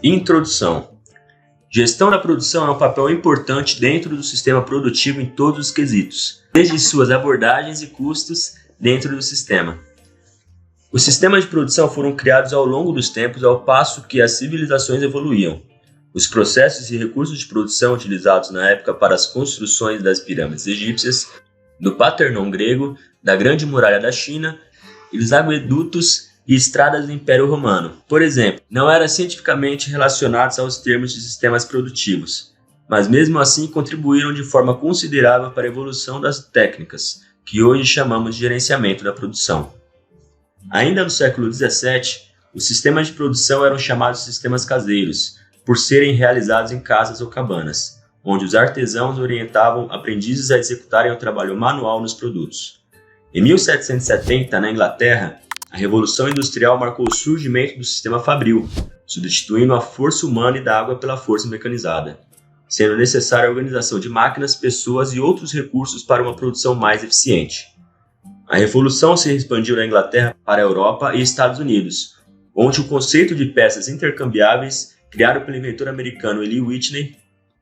Introdução. Gestão da produção é um papel importante dentro do sistema produtivo em todos os quesitos, desde suas abordagens e custos dentro do sistema. Os sistemas de produção foram criados ao longo dos tempos ao passo que as civilizações evoluíam. Os processos e recursos de produção utilizados na época para as construções das pirâmides egípcias, do Partenon grego, da Grande Muralha da China e dos aquedutos e estradas do Império Romano, por exemplo, não eram cientificamente relacionados aos termos de sistemas produtivos, mas mesmo assim contribuíram de forma considerável para a evolução das técnicas, que hoje chamamos de gerenciamento da produção. Ainda no século XVII, os sistemas de produção eram chamados de sistemas caseiros, por serem realizados em casas ou cabanas, onde os artesãos orientavam aprendizes a executarem o trabalho manual nos produtos. Em 1770, na Inglaterra, a Revolução Industrial marcou o surgimento do sistema fabril, substituindo a força humana e da água pela força mecanizada, sendo necessária a organização de máquinas, pessoas e outros recursos para uma produção mais eficiente. A Revolução se expandiu da Inglaterra para a Europa e Estados Unidos, onde o conceito de peças intercambiáveis, criado pelo inventor americano Eli Whitney,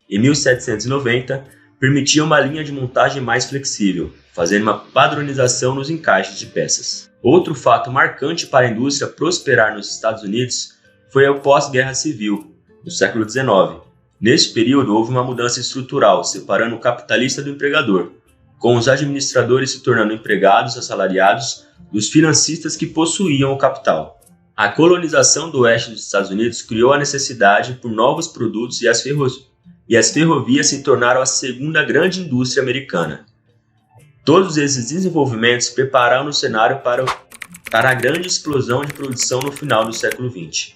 em 1790, permitia uma linha de montagem mais flexível, fazendo uma padronização nos encaixes de peças. Outro fato marcante para a indústria prosperar nos Estados Unidos foi o pós-guerra civil, no século XIX. Neste período, houve uma mudança estrutural, separando o capitalista do empregador, com os administradores se tornando empregados assalariados dos financistas que possuíam o capital. A colonização do oeste dos Estados Unidos criou a necessidade por novos produtos e as ferrovias se tornaram a segunda grande indústria americana. Todos esses desenvolvimentos prepararam o cenário para a grande explosão de produção no final do século XX.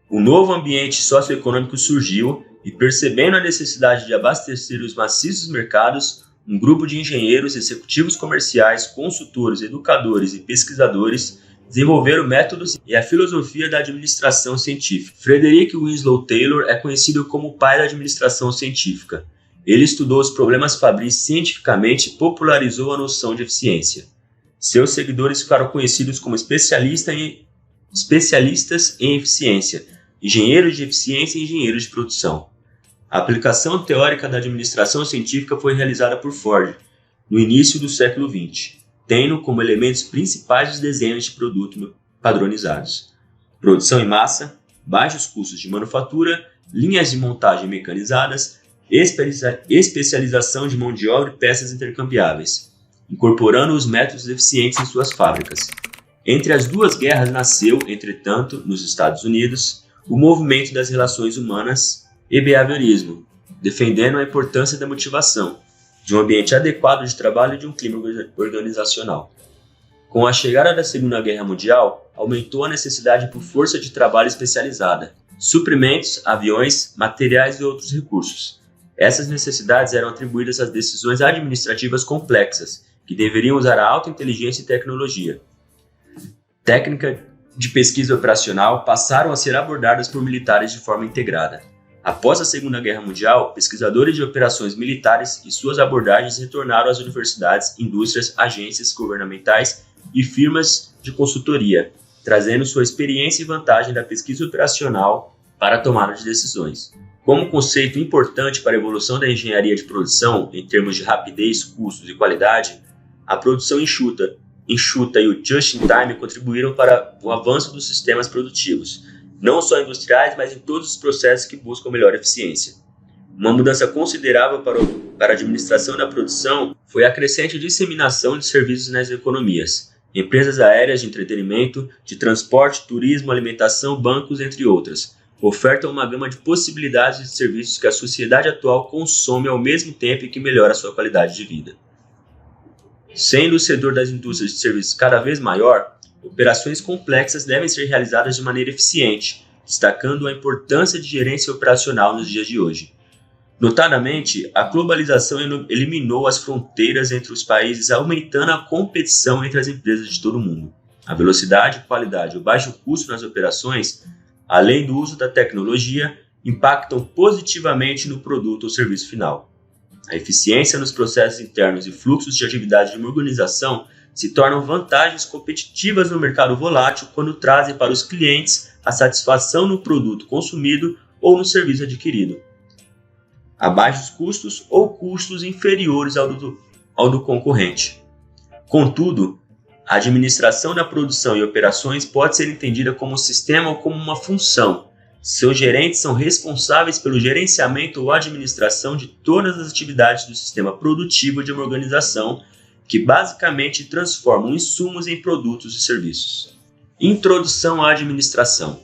Um novo ambiente socioeconômico surgiu e, percebendo a necessidade de abastecer os maciços mercados, um grupo de engenheiros, executivos comerciais, consultores, educadores e pesquisadores desenvolveram métodos e a filosofia da administração científica. Frederick Winslow Taylor é conhecido como o pai da administração científica. Ele estudou os problemas fabris cientificamente e popularizou a noção de eficiência. Seus seguidores ficaram conhecidos como especialistas em eficiência, engenheiros de eficiência e engenheiros de produção. A aplicação teórica da administração científica foi realizada por Ford no início do século XX, tendo como elementos principais os desenhos de produto padronizados, produção em massa, baixos custos de manufatura, linhas de montagem mecanizadas, especialização de mão de obra e peças intercambiáveis, incorporando os métodos eficientes em suas fábricas. Entre as duas guerras nasceu, entretanto, nos Estados Unidos, o movimento das relações humanas e behaviorismo, defendendo a importância da motivação, de um ambiente adequado de trabalho e de um clima organizacional. Com a chegada da Segunda Guerra Mundial, aumentou a necessidade por força de trabalho especializada, suprimentos, aviões, materiais e outros recursos. Essas necessidades eram atribuídas às decisões administrativas complexas, que deveriam usar a alta inteligência e tecnologia. Técnica de pesquisa operacional passaram a ser abordadas por militares de forma integrada. Após a Segunda Guerra Mundial, pesquisadores de operações militares e suas abordagens retornaram às universidades, indústrias, agências governamentais e firmas de consultoria, trazendo sua experiência e vantagem da pesquisa operacional para a tomada de decisões. Como conceito importante para a evolução da engenharia de produção, em termos de rapidez, custos e qualidade, a produção enxuta e o just-in-time contribuíram para o avanço dos sistemas produtivos, não só industriais, mas em todos os processos que buscam melhor eficiência. Uma mudança considerável para a administração da produção foi a crescente disseminação de serviços nas economias, empresas aéreas de entretenimento, de transporte, turismo, alimentação, bancos, entre outras, ofertam uma gama de possibilidades de serviços que a sociedade atual consome ao mesmo tempo e que melhora a sua qualidade de vida. Sendo o setor das indústrias de serviços cada vez maior, operações complexas devem ser realizadas de maneira eficiente, destacando a importância de gerência operacional nos dias de hoje. Notadamente, a globalização eliminou as fronteiras entre os países, aumentando a competição entre as empresas de todo o mundo. A velocidade, qualidade e o baixo custo nas operações, além do uso da tecnologia, impactam positivamente no produto ou serviço final. A eficiência nos processos internos e fluxos de atividade de uma organização se tornam vantagens competitivas no mercado volátil quando trazem para os clientes a satisfação no produto consumido ou no serviço adquirido, a baixos custos ou custos inferiores ao do concorrente. Contudo, a administração da produção e operações pode ser entendida como um sistema ou como uma função. Seus gerentes são responsáveis pelo gerenciamento ou administração de todas as atividades do sistema produtivo de uma organização, que basicamente transformam insumos em produtos e serviços. Introdução à administração.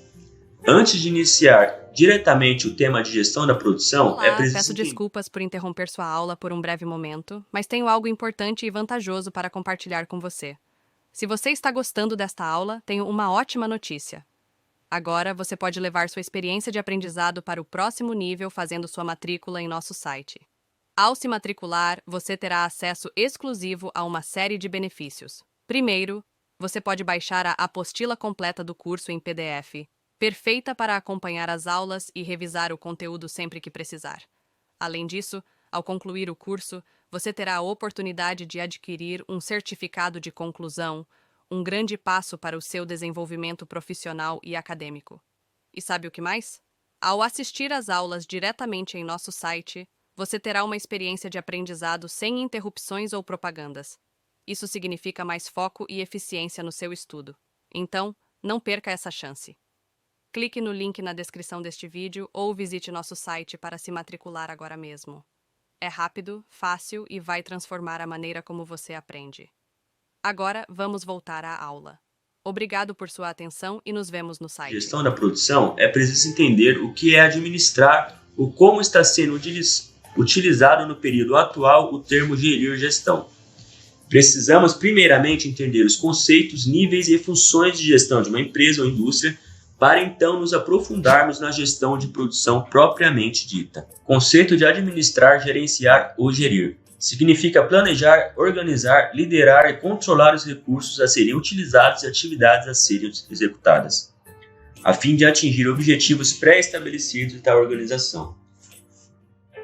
Antes de iniciar diretamente o tema de gestão da produção, Olá, peço desculpas por interromper sua aula por um breve momento, mas tenho algo importante e vantajoso para compartilhar com você. Se você está gostando desta aula, tenho uma ótima notícia. Agora você pode levar sua experiência de aprendizado para o próximo nível fazendo sua matrícula em nosso site. Ao se matricular, você terá acesso exclusivo a uma série de benefícios. Primeiro, você pode baixar a apostila completa do curso em PDF, perfeita para acompanhar as aulas e revisar o conteúdo sempre que precisar. Além disso, ao concluir o curso, você terá a oportunidade de adquirir um certificado de conclusão, um grande passo para o seu desenvolvimento profissional e acadêmico. E sabe o que mais? Ao assistir às aulas diretamente em nosso site, você terá uma experiência de aprendizado sem interrupções ou propagandas. Isso significa mais foco e eficiência no seu estudo. Então, não perca essa chance. Clique no link na descrição deste vídeo ou visite nosso site para se matricular agora mesmo. É rápido, fácil e vai transformar a maneira como você aprende. Agora, vamos voltar à aula. Obrigado por sua atenção e nos vemos no site. Gestão da produção, é preciso entender o que é administrar ou como está sendo utilizado no período atual o termo gerir gestão. Precisamos primeiramente entender os conceitos, níveis e funções de gestão de uma empresa ou indústria para então nos aprofundarmos na gestão de produção propriamente dita. Conceito de administrar, gerenciar ou gerir. Significa planejar, organizar, liderar e controlar os recursos a serem utilizados e atividades a serem executadas, a fim de atingir objetivos pré-estabelecidos de tal organização.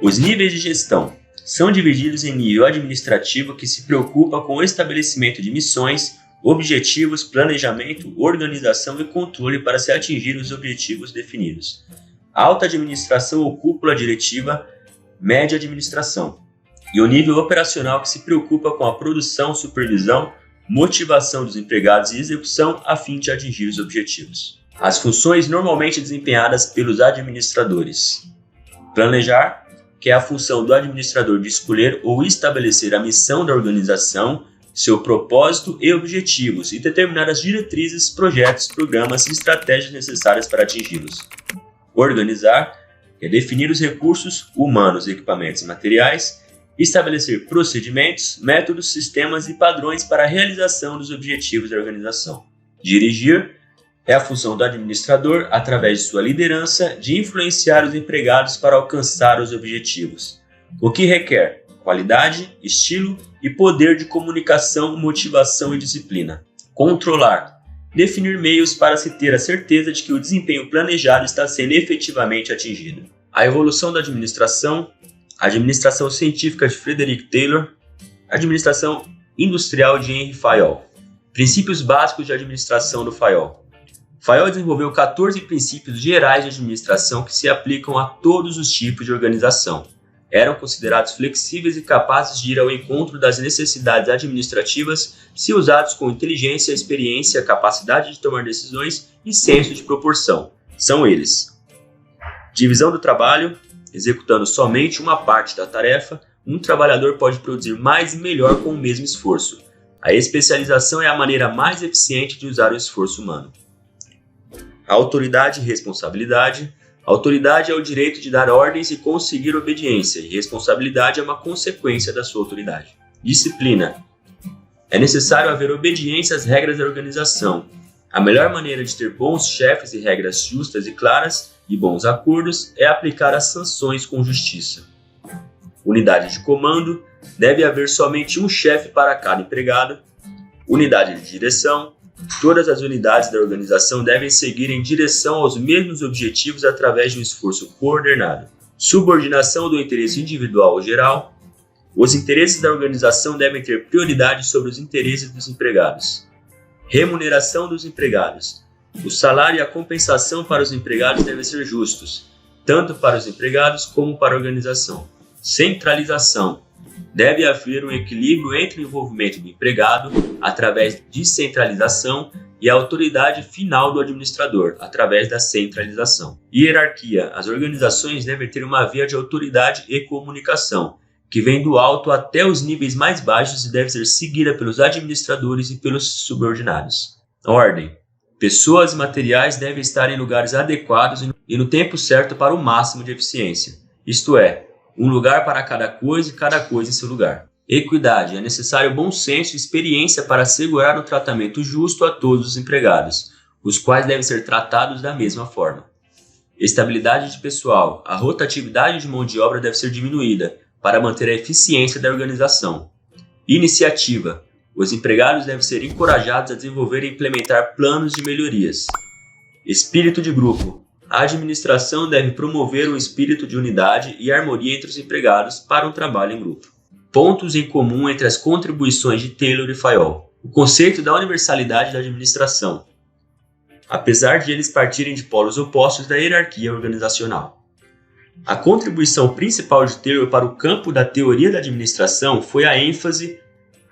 Os níveis de gestão são divididos em nível administrativo, que se preocupa com o estabelecimento de missões, objetivos, planejamento, organização e controle para se atingir os objetivos definidos. Alta administração ou cúpula diretiva, média administração. E o nível operacional, que se preocupa com a produção, supervisão, motivação dos empregados e execução a fim de atingir os objetivos. As funções normalmente desempenhadas pelos administradores. Planejar, que é a função do administrador de escolher ou estabelecer a missão da organização, seu propósito e objetivos e determinar as diretrizes, projetos, programas e estratégias necessárias para atingi-los. Organizar, que é definir os recursos humanos, equipamentos e materiais, estabelecer procedimentos, métodos, sistemas e padrões para a realização dos objetivos da organização. Dirigir é a função do administrador, através de sua liderança, de influenciar os empregados para alcançar os objetivos, o que requer qualidade, estilo e poder de comunicação, motivação e disciplina. Controlar. Definir meios para se ter a certeza de que o desempenho planejado está sendo efetivamente atingido. A evolução da administração, a administração científica de Frederick Taylor, a administração industrial de Henry Fayol. Princípios básicos de administração do Fayol. Fayol desenvolveu 14 princípios gerais de administração que se aplicam a todos os tipos de organização. Eram considerados flexíveis e capazes de ir ao encontro das necessidades administrativas se usados com inteligência, experiência, capacidade de tomar decisões e senso de proporção. São eles: divisão do trabalho. Executando somente uma parte da tarefa, um trabalhador pode produzir mais e melhor com o mesmo esforço. A especialização é a maneira mais eficiente de usar o esforço humano. Autoridade e responsabilidade. Autoridade é o direito de dar ordens e conseguir obediência, e responsabilidade é uma consequência da sua autoridade. Disciplina. É necessário haver obediência às regras da organização. A melhor maneira de ter bons chefes e regras justas e claras e bons acordos é aplicar as sanções com justiça. Unidade de comando. Deve haver somente um chefe para cada empregado. Unidade de direção. Todas as unidades da organização devem seguir em direção aos mesmos objetivos através de um esforço coordenado. Subordinação do interesse individual ao geral. Os interesses da organização devem ter prioridade sobre os interesses dos empregados. Remuneração dos empregados. O salário e a compensação para os empregados devem ser justos, tanto para os empregados como para a organização. Centralização. Deve haver um equilíbrio entre o envolvimento do empregado, através de centralização, e a autoridade final do administrador, através da centralização. Hierarquia. As organizações devem ter uma via de autoridade e comunicação, que vem do alto até os níveis mais baixos e deve ser seguida pelos administradores e pelos subordinados. Ordem. Pessoas e materiais devem estar em lugares adequados e no tempo certo para o máximo de eficiência. Isto é, um lugar para cada coisa e cada coisa em seu lugar. Equidade. É necessário bom senso e experiência para assegurar um tratamento justo a todos os empregados, os quais devem ser tratados da mesma forma. Estabilidade de pessoal. A rotatividade de mão de obra deve ser diminuída para manter a eficiência da organização. Iniciativa. Os empregados devem ser encorajados a desenvolver e implementar planos de melhorias. Espírito de grupo. A administração deve promover um espírito de unidade e harmonia entre os empregados para um trabalho em grupo. Pontos em comum entre as contribuições de Taylor e Fayol. O conceito da universalidade da administração, apesar de eles partirem de polos opostos da hierarquia organizacional. A contribuição principal de Taylor para o campo da teoria da administração foi a ênfase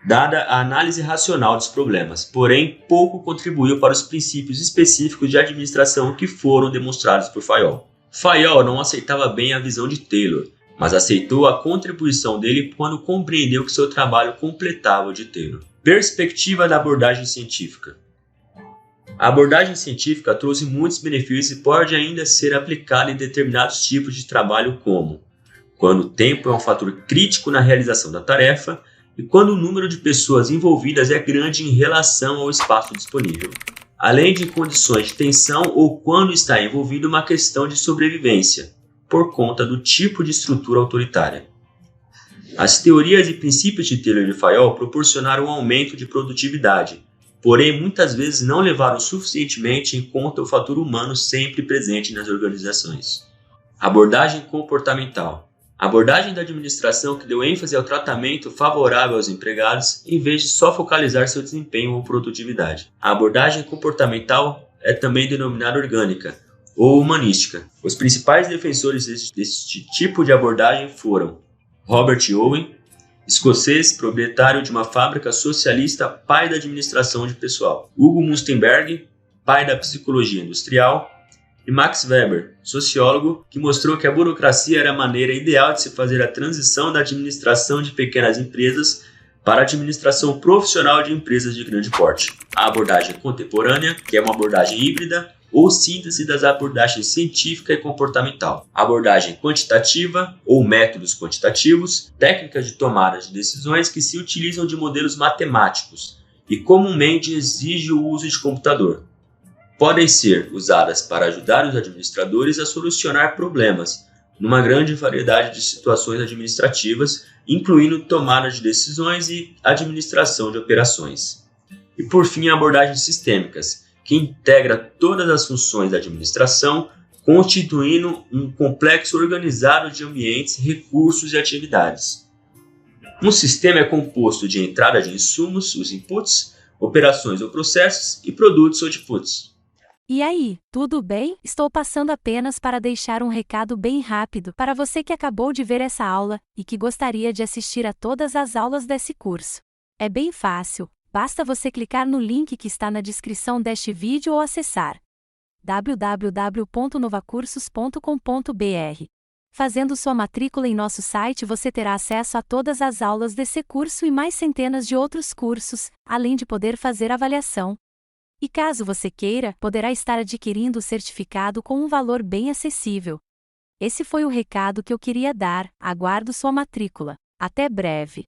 dada à análise racional dos problemas, porém pouco contribuiu para os princípios específicos de administração que foram demonstrados por Fayol. Fayol não aceitava bem a visão de Taylor, mas aceitou a contribuição dele quando compreendeu que seu trabalho completava o de Taylor. Perspectiva da abordagem científica. A abordagem científica trouxe muitos benefícios e pode ainda ser aplicada em determinados tipos de trabalho, como quando o tempo é um fator crítico na realização da tarefa e quando o número de pessoas envolvidas é grande em relação ao espaço disponível, além de condições de tensão ou quando está envolvida uma questão de sobrevivência, por conta do tipo de estrutura autoritária. As teorias e princípios de Taylor e Fayol proporcionaram um aumento de produtividade, porém muitas vezes não levaram suficientemente em conta o fator humano sempre presente nas organizações. Abordagem comportamental. A abordagem da administração que deu ênfase ao tratamento favorável aos empregados, em vez de só focalizar seu desempenho ou produtividade. A abordagem comportamental é também denominada orgânica ou humanística. Os principais defensores deste tipo de abordagem foram Robert Owen, escocês, proprietário de uma fábrica socialista, pai da administração de pessoal; Hugo Munstenberg, pai da psicologia industrial; e Max Weber, sociólogo, que mostrou que a burocracia era a maneira ideal de se fazer a transição da administração de pequenas empresas para a administração profissional de empresas de grande porte. A abordagem contemporânea, que é uma abordagem híbrida ou síntese das abordagens científica e comportamental. A abordagem quantitativa ou métodos quantitativos, técnicas de tomada de decisões que se utilizam de modelos matemáticos e comumente exigem o uso de computador. Podem ser usadas para ajudar os administradores a solucionar problemas numa grande variedade de situações administrativas, incluindo tomada de decisões e administração de operações. E por fim, abordagens sistêmicas, que integra todas as funções da administração, constituindo um complexo organizado de ambientes, recursos e atividades. Um sistema é composto de entrada de insumos, os inputs, operações ou processos, e produtos ou outputs. E aí, tudo bem? Estou passando apenas para deixar um recado bem rápido para você que acabou de ver essa aula e que gostaria de assistir a todas as aulas desse curso. É bem fácil, basta você clicar no link que está na descrição deste vídeo ou acessar www.novacursos.com.br. Fazendo sua matrícula em nosso site, você terá acesso a todas as aulas desse curso e mais centenas de outros cursos, além de poder fazer avaliação. E caso você queira, poderá estar adquirindo o certificado com um valor bem acessível. Esse foi o recado que eu queria dar, aguardo sua matrícula. Até breve!